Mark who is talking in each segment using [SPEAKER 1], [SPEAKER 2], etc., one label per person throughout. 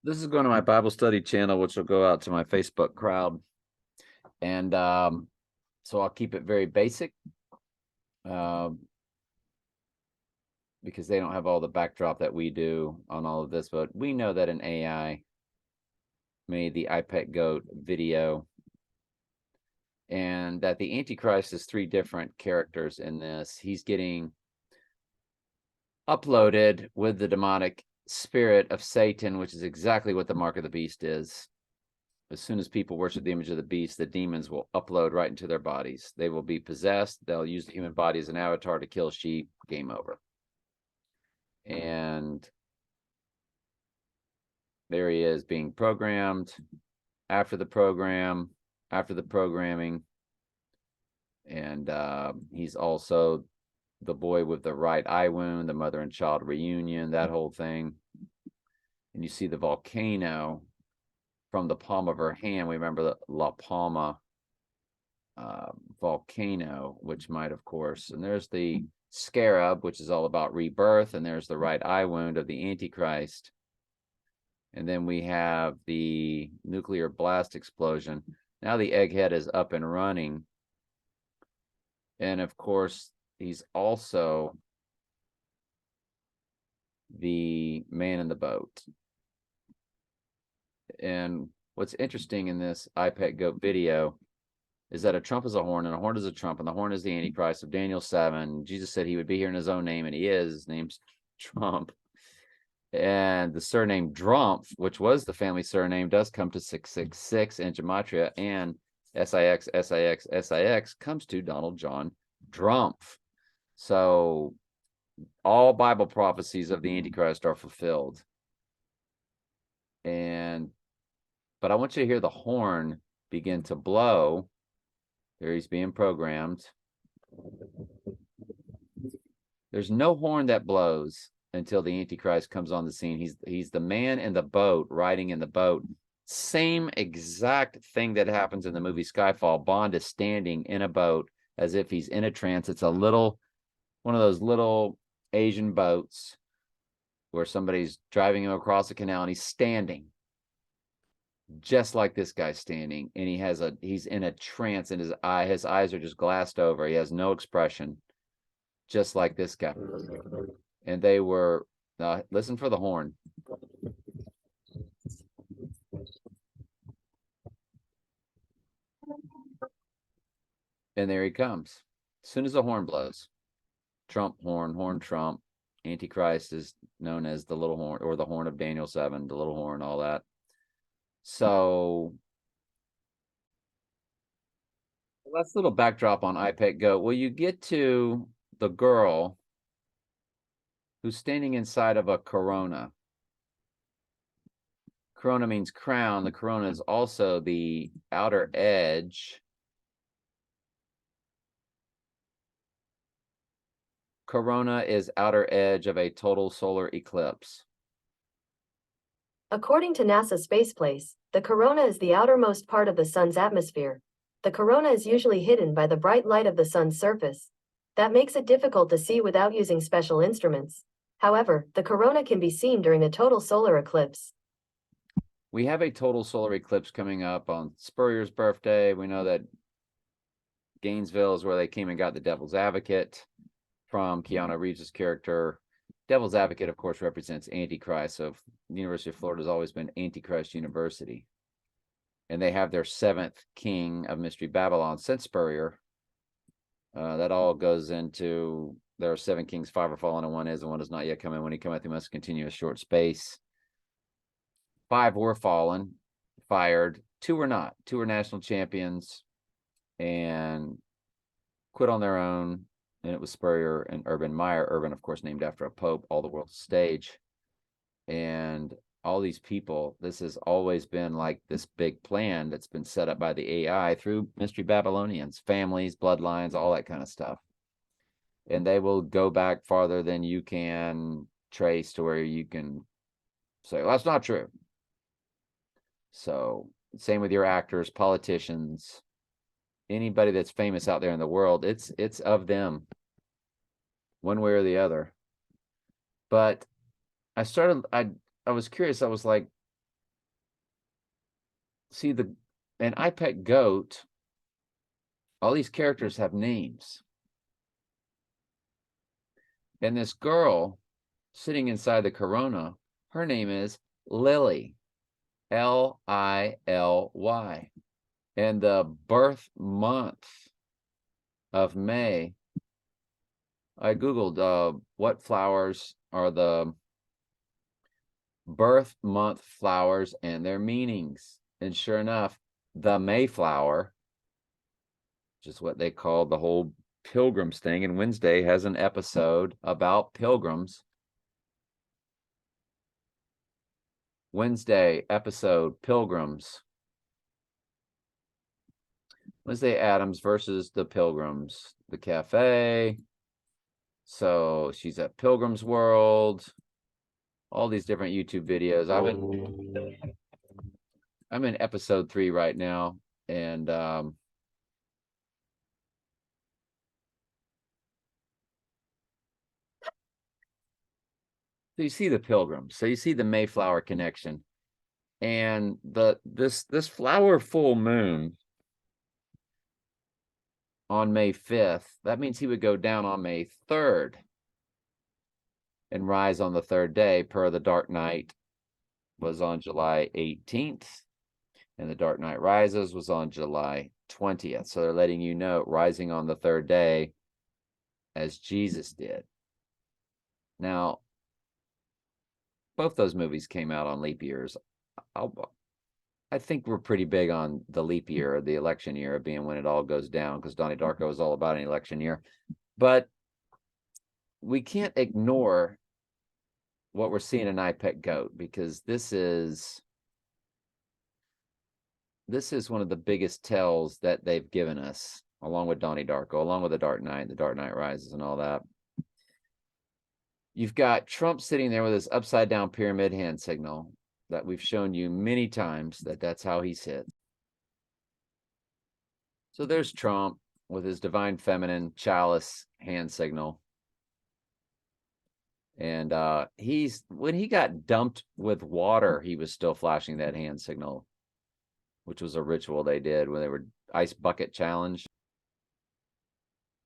[SPEAKER 1] This is going to my Bible study channel, which will go out to my Facebook crowd. And so I'll keep it very basic because they don't have all the backdrop that we do on all of this. But we know that an AI made the iPet Goat video, and that the Antichrist is three different characters in this. He's getting uploaded with the demonic spirit of Satan, which is exactly what the mark of the beast is. As soon as people worship the image of the beast, the demons will upload right into their bodies. They will be possessed. They'll use the human body as an avatar to kill sheep. Game over. And there he is being programmed after the program, after the programming. And he's also the boy with the right eye wound, the mother and child reunion, that whole thing. And you see the volcano from the palm of her hand. We remember the La Palma volcano, which might, of course. And there's the scarab, which is all about rebirth. And there's the right eye wound of the Antichrist. And then we have the nuclear blast explosion. Now the egghead is up and running. And of course, he's also the man in the boat. And what's interesting in this iPet Goat video is that a trump is a horn, and a horn is a trump, and the horn is the Antichrist of Daniel 7. Jesus said he would be here in his own name, and he is. His name's Trump. And the surname Drumpf, which was the family surname, does come to 666 in Gematria, and SIX, SIX, SIX comes to Donald John Drumpf. So all Bible prophecies of the Antichrist are fulfilled. But I want you to hear the horn begin to blow. There he's being programmed. There's no horn that blows until the Antichrist comes on the scene. He's the man in the boat, riding in the boat. Same exact thing that happens in the movie Skyfall. Bond is standing in a boat as if he's in a trance. It's one of those little Asian boats where somebody's driving him across the canal, and he's standing just like this guy's standing, and he's in a trance, and his eyes are just glassed over. He has no expression, just like this guy. And they were listen for the horn. And there he comes. As soon as the horn blows, Trump horn Trump. Antichrist is known as the little horn, or the horn of Daniel 7, the little horn, all that. So that's a little backdrop on iPet Goat. Well, you get to the girl who's standing inside of a corona. Corona means crown. The corona is also the outer edge. Corona is outer edge of a total solar eclipse.
[SPEAKER 2] According to NASA Spaceplace, the corona is the outermost part of the sun's atmosphere. The corona is usually hidden by the bright light of the sun's surface. That makes it difficult to see without using special instruments. However, the corona can be seen during a total solar eclipse.
[SPEAKER 1] We have a total solar eclipse coming up on Spurrier's birthday. We know that Gainesville is where they came and got the Devil's Advocate from Keanu Reeves' character. Devil's Advocate, of course, represents Antichrist. So the University of Florida has always been Antichrist University. And they have their seventh king of Mystery Babylon since Spurrier. That all goes into, there are 7 kings, 5 are fallen, and 1 is, and 1 is not yet come in. When he cometh, he must continue a short space. 5 were fallen, fired. 2 were not. 2 were national champions and quit on their own. And it was Spurrier and Urban Meyer. Urban, of course, named after a pope, all the world's stage. And all these people, this has always been like this big plan that's been set up by the AI through Mystery Babylonians, families, bloodlines, all that kind of stuff. And they will go back farther than you can trace to where you can say, well, that's not true. So same with your actors, politicians, anybody that's famous out there in the world, it's of them, one way or the other. But I was curious. I was like, see an I Pet Goat, all these characters have names. And this girl sitting inside the Corona, her name is Lily, Lily. And the birth month of May, I Googled what flowers are the birth month flowers and their meanings. And sure enough, the Mayflower, which is what they call the whole pilgrims thing. And Wednesday has an episode about pilgrims. Wednesday episode, Pilgrims. Wednesday Addams versus the Pilgrims, the cafe. So she's at Pilgrim's World. All these different YouTube videos. I'm in episode 3 right now, and so you see the Pilgrims. So you see the Mayflower connection, and this flower full moon on May 5th. That means he would go down on May 3rd and rise on the 3rd day, per the Dark Knight was on July 18th, and the Dark Knight Rises was on July 20th. So they're letting you know, rising on the 3rd day as Jesus did. Now, both those movies came out on leap years. I think we're pretty big on the leap year, the election year being when it all goes down, because Donnie Darko is all about an election year. But we can't ignore what we're seeing in I Pet Goat, because this is one of the biggest tells that they've given us, along with Donnie Darko, along with the Dark Knight Rises and all that. You've got Trump sitting there with his upside down pyramid hand signal that we've shown you many times, that's how he sits. So there's Trump with his divine feminine chalice hand signal. And when he got dumped with water, he was still flashing that hand signal, which was a ritual they did when they were ice bucket challenge.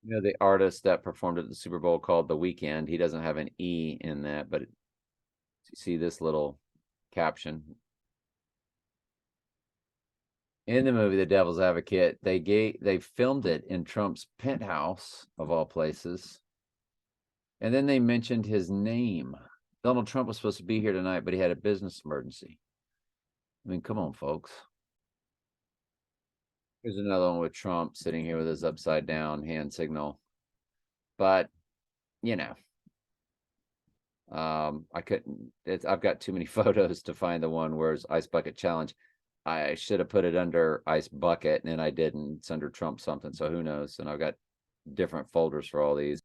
[SPEAKER 1] You know, the artist that performed at the Super Bowl called The Weeknd, he doesn't have an E in that, but you see this little caption. In the movie The Devil's Advocate, they filmed it in Trump's penthouse, of all places. And then they mentioned his name. Donald Trump was supposed to be here tonight, but he had a business emergency. I mean, come on, folks. Here's another one with Trump sitting here with his upside down hand signal. But, you know, I couldn't, I've got too many photos to find the one where it's Ice Bucket Challenge. I should have put it under Ice Bucket, and I didn't. It's under Trump something, so who knows? And I've got different folders for all these.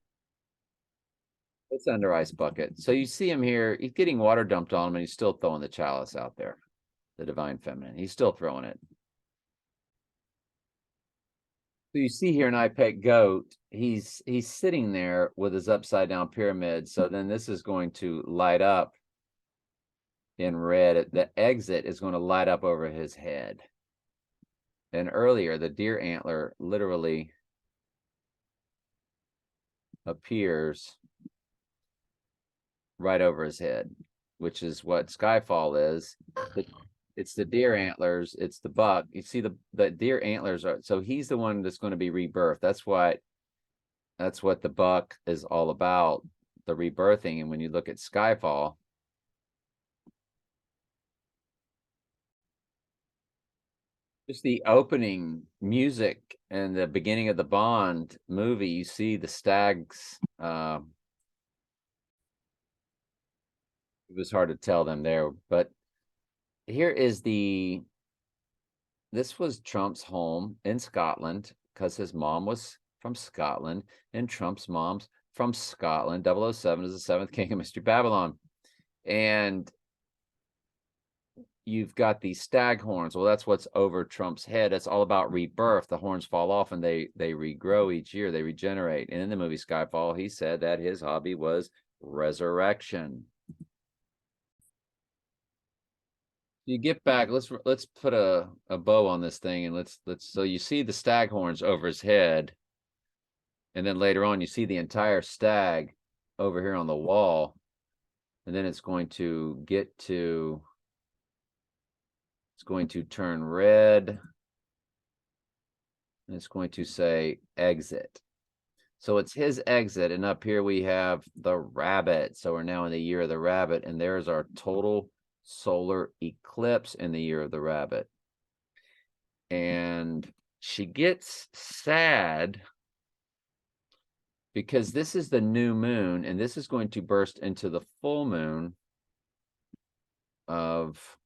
[SPEAKER 1] It's under Ice Bucket. So you see him here. He's getting water dumped on him, and he's still throwing the chalice out there, the divine feminine. He's still throwing it. So you see here an I Pet Goat. He's sitting there with his upside down pyramid. So then this is going to light up in red. The exit is going to light up over his head. And earlier, the deer antler literally appears right over his head, which is what Skyfall is. It's the deer antlers, it's the buck. You see the deer antlers are, so he's the one that's going to be rebirthed. That's what the buck is all about, the rebirthing. And when you look at Skyfall, just the opening music and the beginning of the Bond movie, you see the stags. It was hard to tell them there, but here is this was Trump's home in Scotland, because his mom was from Scotland, and Trump's mom's from Scotland. 007 is the seventh king of Mystery Babylon. And you've got these stag horns. Well, that's what's over Trump's head. It's all about rebirth. The horns fall off and they regrow each year. They regenerate. And in the movie Skyfall, he said that his hobby was resurrection. You get back, let's put a bow on this thing, and let's so you see the stag horns over his head, and then later on you see the entire stag over here on the wall, and then it's going to turn red, and it's going to say exit. So it's his exit, and up here we have the rabbit. So we're now in the year of the rabbit, and there's our total solar eclipse in the year of the rabbit. And she gets sad because this is the new moon, and this is going to burst into the full moon of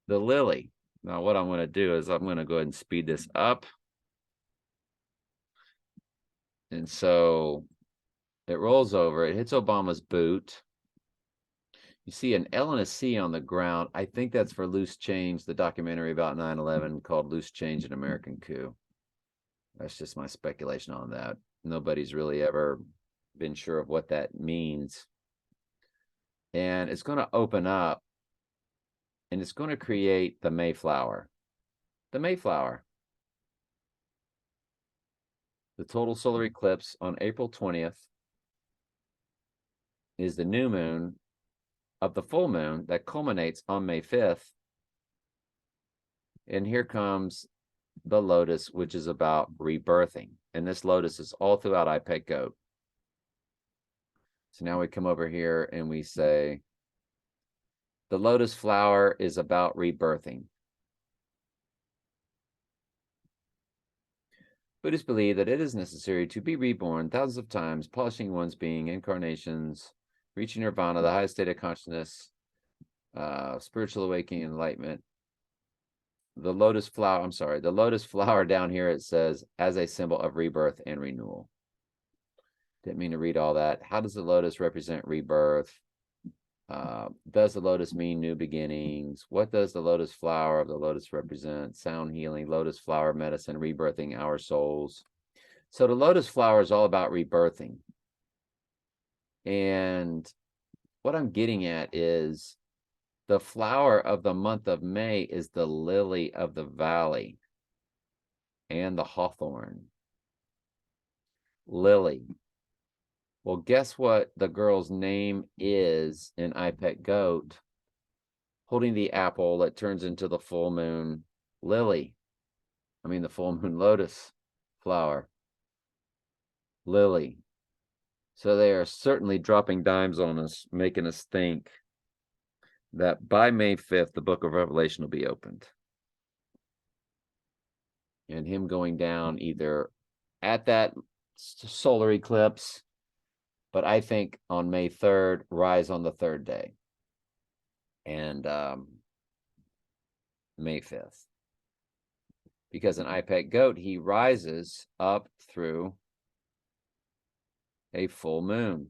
[SPEAKER 1] the lily. Now, what I'm going to do is I'm going to go ahead and speed this up. And so it rolls over, it hits Obama's boot. You see an L and a C on the ground. I think that's for Loose Change, the documentary about 9/11 called Loose Change, an American Coup. That's just my speculation on that. Nobody's really ever been sure of what that means. And it's going to open up, and it's going to create the Mayflower. The Mayflower. The total solar eclipse on April 20th is the new moon of the full moon that culminates on May 5th. And here comes the lotus, which is about rebirthing. And this lotus is all throughout iPet Goat. So now we come over here and we say, the lotus flower is about rebirthing. Buddhists believe that it is necessary to be reborn thousands of times, polishing one's being, incarnations, reaching nirvana, the highest state of consciousness, spiritual awakening, enlightenment. The lotus flower down here, it says, as a symbol of rebirth and renewal. Didn't mean to read all that. How does the lotus represent rebirth? Does the lotus mean new beginnings? What does the lotus flower of the lotus represent? Sound healing, lotus flower medicine, rebirthing our souls. So the lotus flower is all about rebirthing. And what I'm getting at is the flower of the month of May is the lily of the valley and the hawthorn. Lily. Well, guess what the girl's name is in iPet Goat? Holding the apple that turns into the full moon lily. I mean, the full moon lotus flower. Lily. So they are certainly dropping dimes on us, making us think that by May 5th, the book of Revelation will be opened. And him going down either at that solar eclipse, but I think on May 3rd, rise on the third day. And May 5th. Because in iPet Goat, he rises up through a full moon.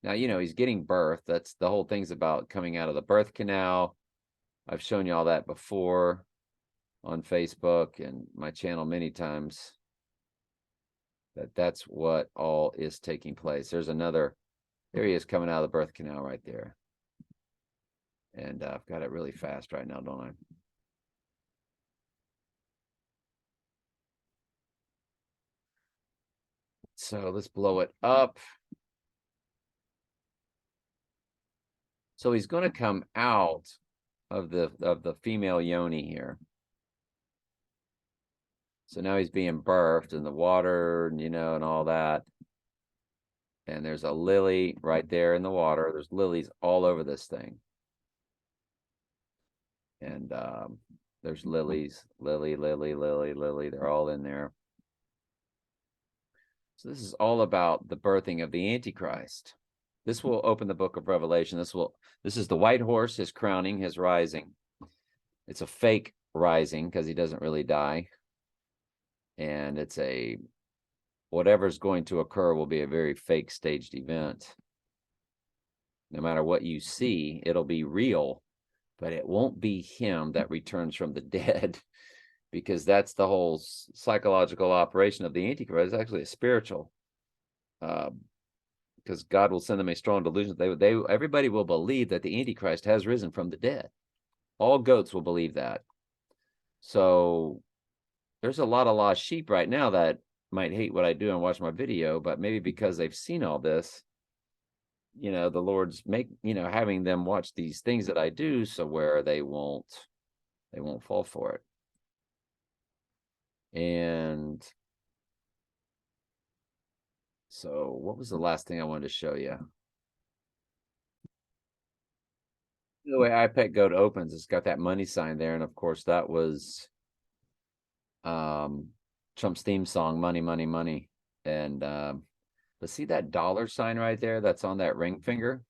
[SPEAKER 1] Now, you know, he's getting birth. That's the whole thing's about coming out of the birth canal. I've shown you all that before on Facebook and my channel many times. That's what all is taking place. There he is coming out of the birth canal right there. And I've got it really fast right now, don't I? So let's blow it up. So he's going to come out of the female yoni here. So now he's being birthed in the water, you know, and all that. And there's a lily right there in the water. There's lilies all over this thing. And there's lilies, lily. They're all in there. So this is all about the birthing of the Antichrist. This will open the book of Revelation. This is the white horse, his crowning, his rising. It's a fake rising because he doesn't really die. And it's whatever's going to occur will be a very fake staged event. No matter what you see, it'll be real, but it won't be him that returns from the dead, because that's the whole psychological operation of the Antichrist. It's actually a spiritual because God will send them a strong delusion. Everybody will believe that the Antichrist has risen from the dead. All goats will believe that. So there's a lot of lost sheep right now that might hate what I do and watch my video, but maybe because they've seen all this, the Lord's having them watch these things that I do, so where they won't fall for it. And so what was the last thing I wanted to show you? The way iPet Goat opens, it's got that money sign there, and of course that was Trump's theme song, money, money, money. And but see that dollar sign right there that's on that ring finger?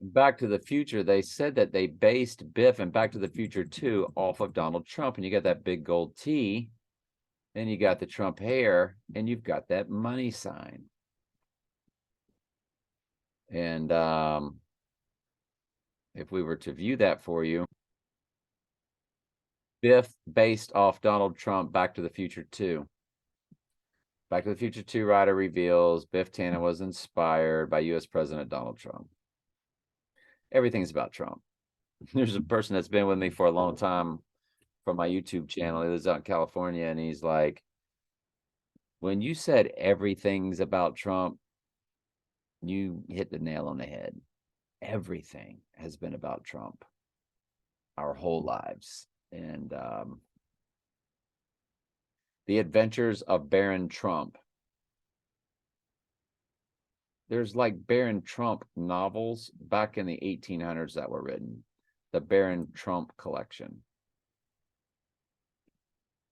[SPEAKER 1] Back to the Future, they said that they based Biff and Back to the Future 2 off of Donald Trump, and you got that big gold T, and you got the Trump hair, and you've got that money sign. And if we were to view that for you, Biff based off Donald Trump, Back to the Future 2. Back to the Future 2 writer reveals Biff Tannen was inspired by U.S. President Donald Trump. Everything's about Trump. There's a person that's been with me for a long time from my YouTube channel. He lives out in California, and he's like, when you said everything's about Trump, you hit the nail on the head. Everything has been about Trump our whole lives. And The Adventures of Baron Trump. There's like Baron Trump novels back in the 1800s that were written. The Baron Trump collection.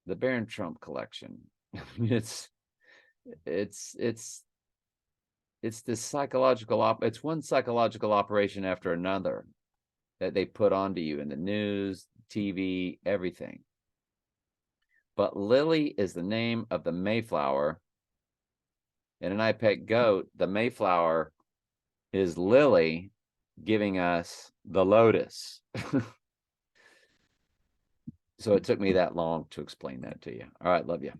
[SPEAKER 1] The Baron Trump collection. It's this psychological it's one psychological operation after another that they put onto you in the news, TV, everything. But Lily is the name of the Mayflower. In an iPet Goat, the Mayflower is Lily giving us the lotus. So it took me that long to explain that to you. All right, love you.